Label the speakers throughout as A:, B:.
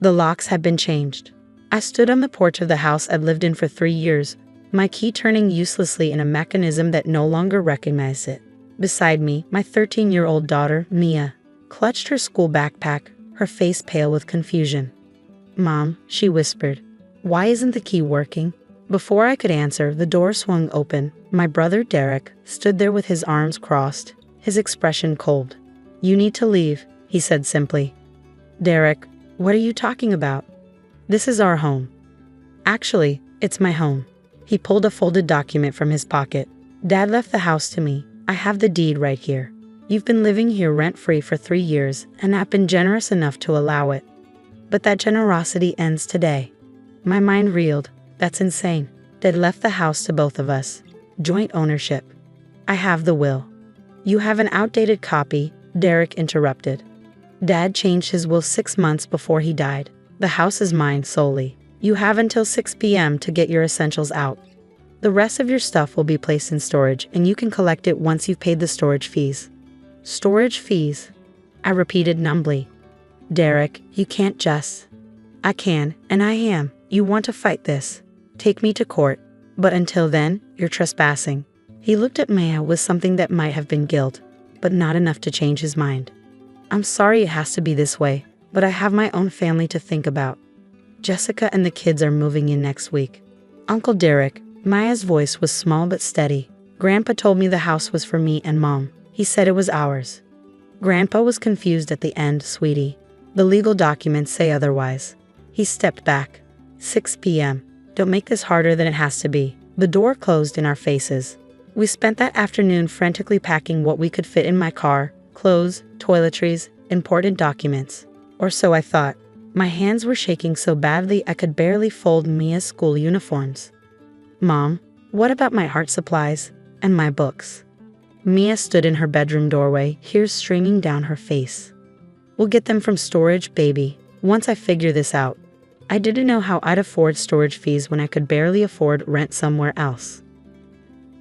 A: The locks had been changed. I stood on the porch of the house I'd lived in for 3 years, my key turning uselessly in a mechanism that no longer recognized it. Beside me, my 13-year-old daughter, Mia, clutched her school backpack, her face pale with confusion. "Mom," she whispered, "why isn't the key working?" Before I could answer, the door swung open. My brother Derek stood there with his arms crossed, his expression cold. "You need to leave," he said simply. "Derek, what are you talking about? This is our home." "Actually, it's my home." He pulled a folded document from his pocket. "Dad left the house to me. I have the deed right here. You've been living here rent-free for 3 years, and I've been generous enough to allow it. But that generosity ends today." My mind reeled. That's insane. Dad left the house to both of us. Joint ownership. "I have the will." "You have an outdated copy," Derek interrupted. "Dad changed his will 6 months before he died. The house is mine solely. You have until 6 p.m. to get your essentials out. The rest of your stuff will be placed in storage, and you can collect it once you've paid the storage fees." "Storage fees?" I repeated numbly. "Derek, you can't just..." "I can, and I am. You want to fight this? Take me to court. But until then, you're trespassing." He looked at Maya with something that might have been guilt, but not enough to change his mind. "I'm sorry it has to be this way, but I have my own family to think about. Jessica and the kids are moving in next week." "Uncle Derek," Maya's voice was small but steady. "Grandpa told me the house was for me and Mom. He said it was ours." Grandpa was confused at the end, "Sweetie, the legal documents say otherwise." He stepped back. 6 p.m. Don't make this harder than it has to be." The door closed in our faces. We spent that afternoon frantically packing what we could fit in my car: clothes, toiletries, important documents. Or so I thought. My hands were shaking so badly I could barely fold Mia's school uniforms. "Mom, what about my art supplies and my books?" Mia stood in her bedroom doorway, tears streaming down her face. "We'll get them from storage, baby, once I figure this out." I didn't know how I'd afford storage fees when I could barely afford rent somewhere else.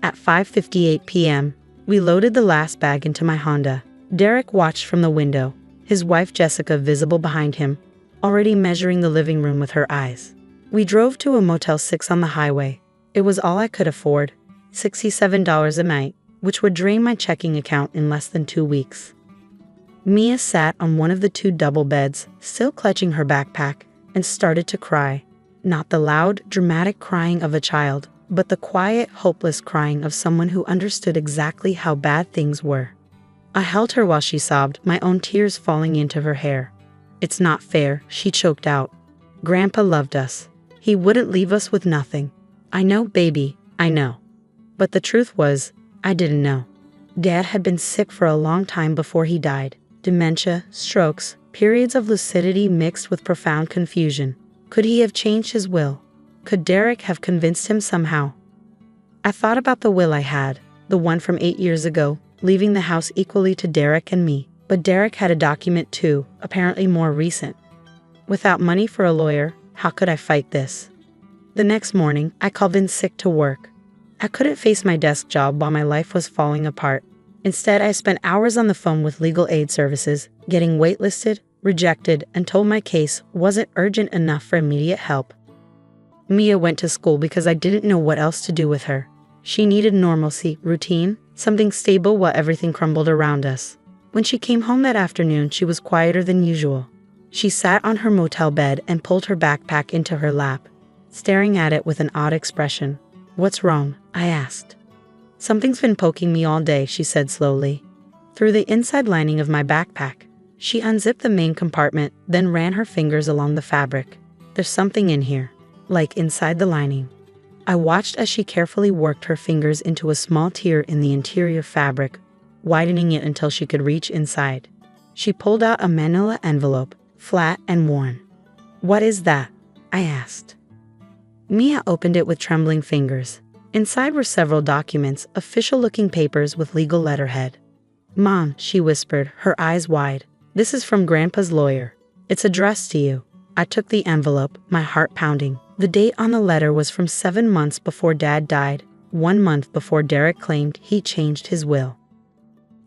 A: At 5:58 p.m., we loaded the last bag into my Honda. Derek watched from the window, his wife Jessica visible behind him, already measuring the living room with her eyes. We drove to a Motel 6 on the highway. It was all I could afford, $67 a night, which would drain my checking account in less than 2 weeks. Mia sat on one of the 2 double beds, still clutching her backpack, and started to cry. Not the loud, dramatic crying of a child, but the quiet, hopeless crying of someone who understood exactly how bad things were. I held her while she sobbed, my own tears falling into her hair. "It's not fair," she choked out. "Grandpa loved us. He wouldn't leave us with nothing." "I know, baby, I know." But the truth was, I didn't know. Dad had been sick for a long time before he died. Dementia, strokes, periods of lucidity mixed with profound confusion. Could he have changed his will? Could Derek have convinced him somehow? I thought about the will I had, the one from 8 years ago, leaving the house equally to Derek and me. But Derek had a document too, apparently more recent. Without money for a lawyer, how could I fight this? The next morning, I called in sick to work. I couldn't face my desk job while my life was falling apart. Instead, I spent hours on the phone with legal aid services, getting waitlisted, rejected, and told my case wasn't urgent enough for immediate help. Mia went to school because I didn't know what else to do with her. She needed normalcy, routine, something stable while everything crumbled around us. When she came home that afternoon, she was quieter than usual. She sat on her motel bed and pulled her backpack into her lap, staring at it with an odd expression. "What's wrong?" I asked. "Something's been poking me all day," she said slowly. Through the inside lining of my backpack. She unzipped the main compartment, then ran her fingers along the fabric. "There's something in here, like inside the lining." I watched as she carefully worked her fingers into a small tear in the interior fabric, widening it until she could reach inside. She pulled out a manila envelope, flat and worn. "What is that?" I asked. Mia opened it with trembling fingers. Inside were several documents, official-looking papers with legal letterhead. "Mom," she whispered, her eyes wide. "This is from Grandpa's lawyer. It's addressed to you." I took the envelope, my heart pounding. The date on the letter was from 7 months before Dad died, 1 month before Derek claimed he changed his will.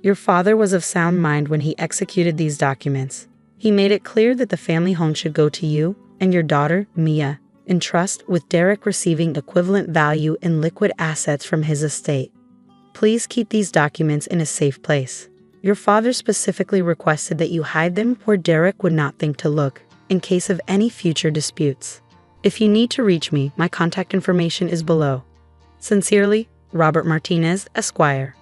A: "Your father was of sound mind when he executed these documents. He made it clear that the family home should go to you and your daughter, Mia, in trust, with Derek receiving equivalent value in liquid assets from his estate. Please keep these documents in a safe place. Your father specifically requested that you hide them where Derek would not think to look, in case of any future disputes. If you need to reach me, my contact information is below. Sincerely, Robert Martinez, Esquire.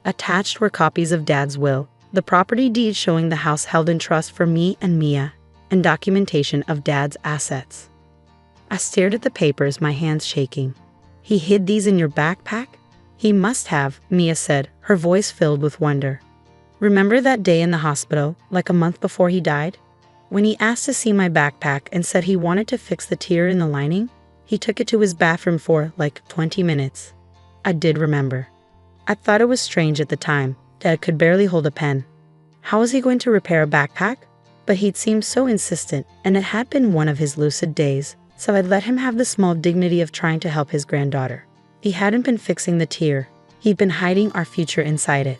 A: Attached were copies of Dad's will, the property deed showing the house held in trust for me and Mia, and documentation of Dad's assets. I stared at the papers, my hands shaking. He hid these in your backpack? He must have, Mia said, her voice filled with wonder. Remember that day in the hospital, like a month before he died? When he asked to see my backpack and said he wanted to fix the tear in the lining, he took it to his bathroom for, like, 20 minutes. I did remember. I thought it was strange at the time. Dad could barely hold a pen. How was he going to repair a backpack? But he'd seemed so insistent, and it had been one of his lucid days, so I'd let him have the small dignity of trying to help his granddaughter. He hadn't been fixing the tear. He'd been hiding our future inside it.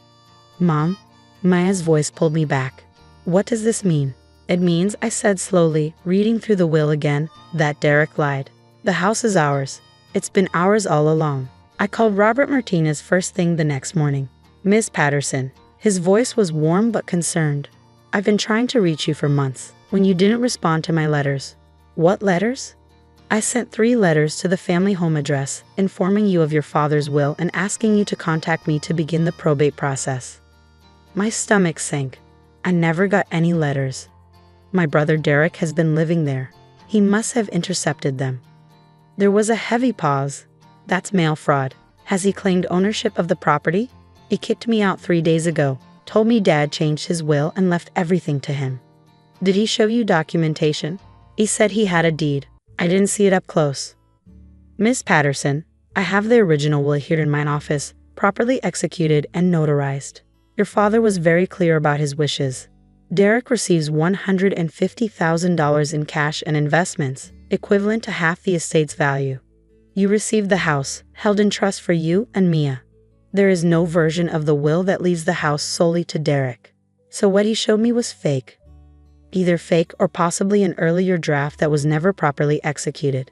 A: Mom? Maya's voice pulled me back. What does this mean? It means, I said slowly, reading through the will again, that Derek lied. The house is ours. It's been ours all along. I called Robert Martinez first thing the next morning. Miss Patterson. His voice was warm but concerned. I've been trying to reach you for months, when you didn't respond to my letters. What letters? I sent 3 letters to the family home address, informing you of your father's will and asking you to contact me to begin the probate process. My stomach sank. I never got any letters. My brother Derek has been living there. He must have intercepted them. There was a heavy pause. That's mail fraud. Has he claimed ownership of the property? He kicked me out 3 days ago, told me Dad changed his will and left everything to him. Did he show you documentation? He said he had a deed. I didn't see it up close. Miss Patterson, I have the original will here in my office, properly executed and notarized. Your father was very clear about his wishes. Derek receives $150,000 in cash and investments, equivalent to half the estate's value. You received the house, held in trust for you and Mia. There is no version of the will that leaves the house solely to Derek. So what he showed me was fake. Either fake or possibly an earlier draft that was never properly executed.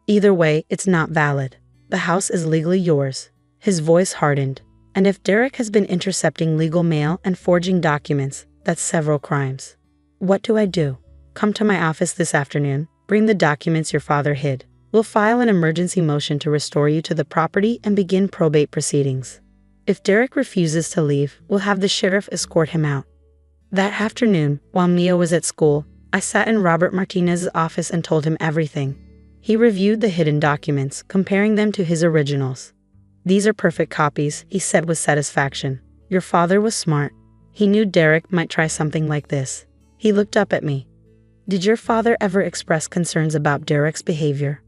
A: Either way, it's not valid. The house is legally yours. His voice hardened. And if Derek has been intercepting legal mail and forging documents, that's several crimes. What do I do? Come to my office this afternoon, bring the documents your father hid. We'll file an emergency motion to restore you to the property and begin probate proceedings. If Derek refuses to leave, we'll have the sheriff escort him out. That afternoon, while Mia was at school, I sat in Robert Martinez's office and told him everything. He reviewed the hidden documents, comparing them to his originals. These are perfect copies, he said with satisfaction. Your father was smart. He knew Derek might try something like this. He looked up at me. Did your father ever express concerns about Derek's behavior?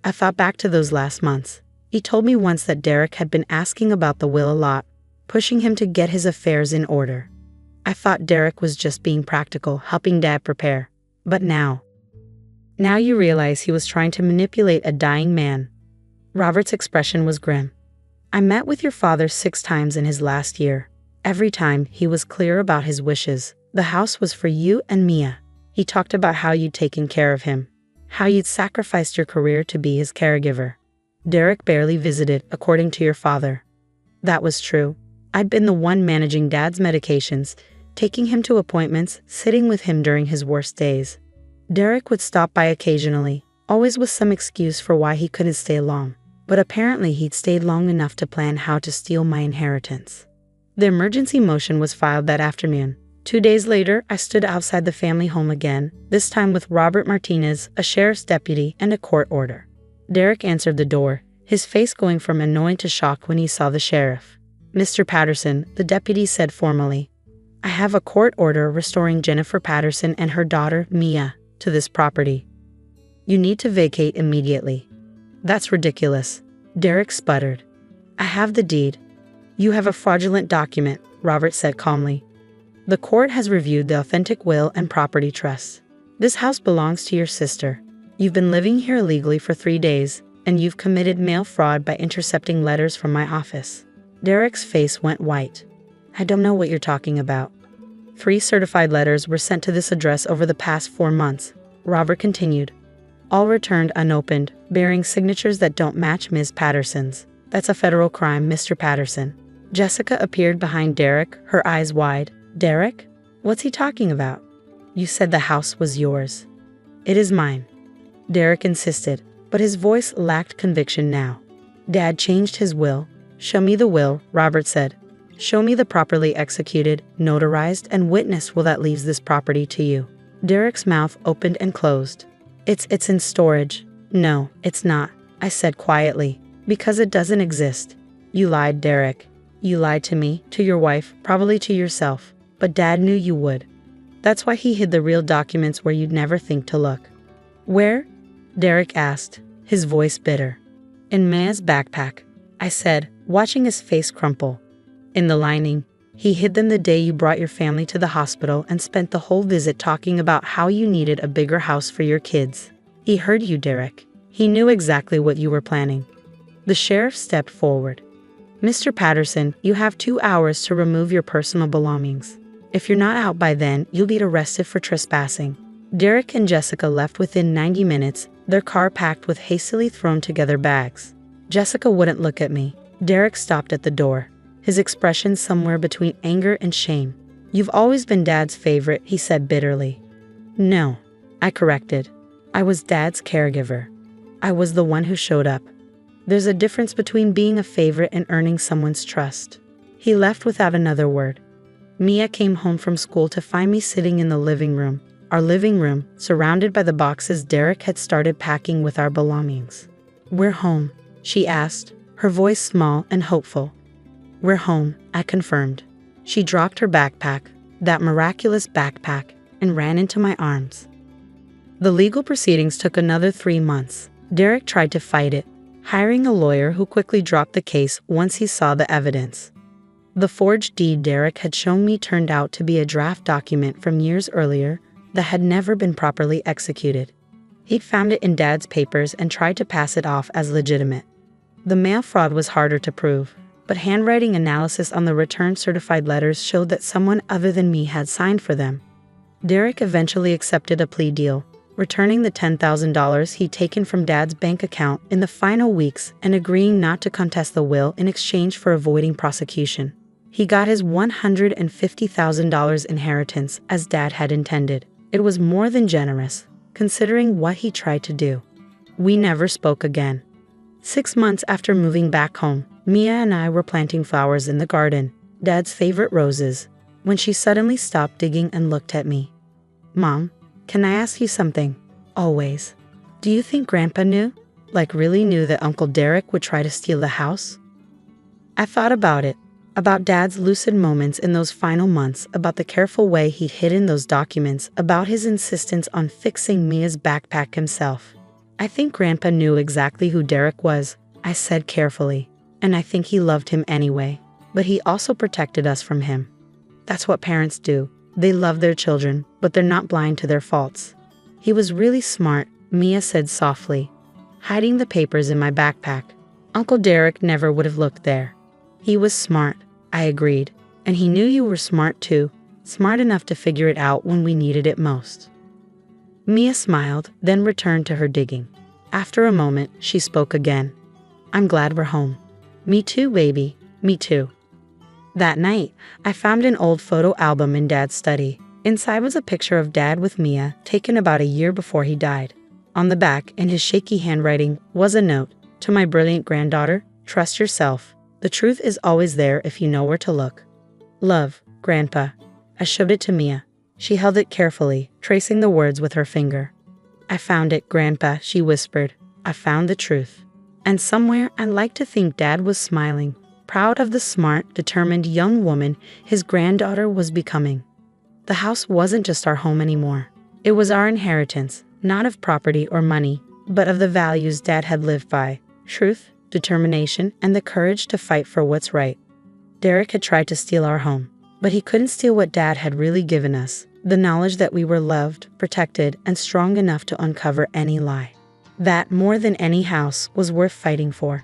A: I thought back to those last months. He told me once that Derek had been asking about the will a lot, pushing him to get his affairs in order. I thought Derek was just being practical, helping Dad prepare. But now you realize he was trying to manipulate a dying man. Robert's expression was grim. I met with your father 6 times in his last year. Every time, he was clear about his wishes. The house was for you and Mia. He talked about how you'd taken care of him, how you'd sacrificed your career to be his caregiver. Derek barely visited, according to your father. That was true. I'd been the one managing Dad's medications, taking him to appointments, sitting with him during his worst days. Derek would stop by occasionally, always with some excuse for why he couldn't stay long. But apparently he'd stayed long enough to plan how to steal my inheritance. The emergency motion was filed that afternoon. 2 days later, I stood outside the family home again, this time with Robert Martinez, a sheriff's deputy, and a court order. Derek answered the door, his face going from annoyed to shocked when he saw the sheriff. Mr. Patterson, the deputy said formally, I have a court order restoring Jennifer Patterson and her daughter, Mia, to this property. You need to vacate immediately. That's ridiculous. Derek sputtered. I have the deed. You have a fraudulent document, Robert said calmly. The court has reviewed the authentic will and property trusts. This house belongs to your sister. You've been living here illegally for 3 days, and you've committed mail fraud by intercepting letters from my office. Derek's face went white. I don't know what you're talking about. 3 certified letters were sent to this address over the past 4 months, Robert continued. All returned unopened, bearing signatures that don't match Ms. Patterson's. That's a federal crime, Mr. Patterson. Jessica appeared behind Derek, her eyes wide. Derek? What's he talking about? You said the house was yours. It is mine. Derek insisted, but his voice lacked conviction now. Dad changed his will. Show me the will, Robert said. Show me the properly executed, notarized, and witnessed will that leaves this property to you. Derek's mouth opened and closed. It's in storage. No, it's not, I said quietly, because it doesn't exist. You lied, Derek. You lied to me, to your wife, probably to yourself, but Dad knew you would. That's why he hid the real documents where you'd never think to look. Where? Derek asked, his voice bitter. In Maya's backpack, I said, watching his face crumple. In the lining. He hid them the day you brought your family to the hospital and spent the whole visit talking about how you needed a bigger house for your kids. He heard you, Derek. He knew exactly what you were planning. The sheriff stepped forward. Mr. Patterson, you have 2 hours to remove your personal belongings. If you're not out by then, you'll be arrested for trespassing. Derek and Jessica left within 90 minutes, their car packed with hastily thrown together bags. Jessica wouldn't look at me. Derek stopped at the door, his expression somewhere between anger and shame. You've always been Dad's favorite, he said bitterly. No, I corrected. I was Dad's caregiver. I was the one who showed up. There's a difference between being a favorite and earning someone's trust. He left without another word. Mia came home from school to find me sitting in the living room, our living room, surrounded by the boxes Derek had started packing with our belongings. We're home, she asked, her voice small and hopeful. We're home, I confirmed. She dropped her backpack, that miraculous backpack, and ran into my arms. The legal proceedings took another 3 months. Derek tried to fight it, hiring a lawyer who quickly dropped the case once he saw the evidence. The forged deed Derek had shown me turned out to be a draft document from years earlier that had never been properly executed. He'd found it in Dad's papers and tried to pass it off as legitimate. The mail fraud was harder to prove, but handwriting analysis on the return certified letters showed that someone other than me had signed for them. Derek eventually accepted a plea deal, returning the $10,000 he'd taken from Dad's bank account in the final weeks and agreeing not to contest the will in exchange for avoiding prosecution. He got his $150,000 inheritance as Dad had intended. It was more than generous, considering what he tried to do. We never spoke again. 6 months after moving back home, Mia and I were planting flowers in the garden, Dad's favorite roses, when she suddenly stopped digging and looked at me. Mom, can I ask you something? Always. Do you think Grandpa knew? Like really knew that Uncle Derek would try to steal the house? I thought about it. About Dad's lucid moments in those final months, about the careful way he'd hidden those documents, about his insistence on fixing Mia's backpack himself. I think Grandpa knew exactly who Derek was, I said carefully, and I think he loved him anyway, but he also protected us from him. That's what parents do. They love their children, but they're not blind to their faults. He was really smart, Mia said softly, hiding the papers in my backpack. Uncle Derek never would have looked there. He was smart, I agreed, and he knew you were smart too, smart enough to figure it out when we needed it most. Mia smiled, then returned to her digging. After a moment, she spoke again. I'm glad we're home. Me too, baby, me too. That night, I found an old photo album in Dad's study. Inside was a picture of Dad with Mia, taken about a year before he died. On the back, in his shaky handwriting, was a note. To my brilliant granddaughter, trust yourself. The truth is always there if you know where to look. Love, Grandpa. I showed it to Mia. She held it carefully, tracing the words with her finger. I found it, Grandpa, she whispered. I found the truth. And somewhere I'd like to think Dad was smiling, proud of the smart, determined young woman his granddaughter was becoming. The house wasn't just our home anymore. It was our inheritance, not of property or money, but of the values Dad had lived by: truth, determination, and the courage to fight for what's right. Derek had tried to steal our home, but he couldn't steal what Dad had really given us, the knowledge that we were loved, protected, and strong enough to uncover any lie. That, more than any house, was worth fighting for.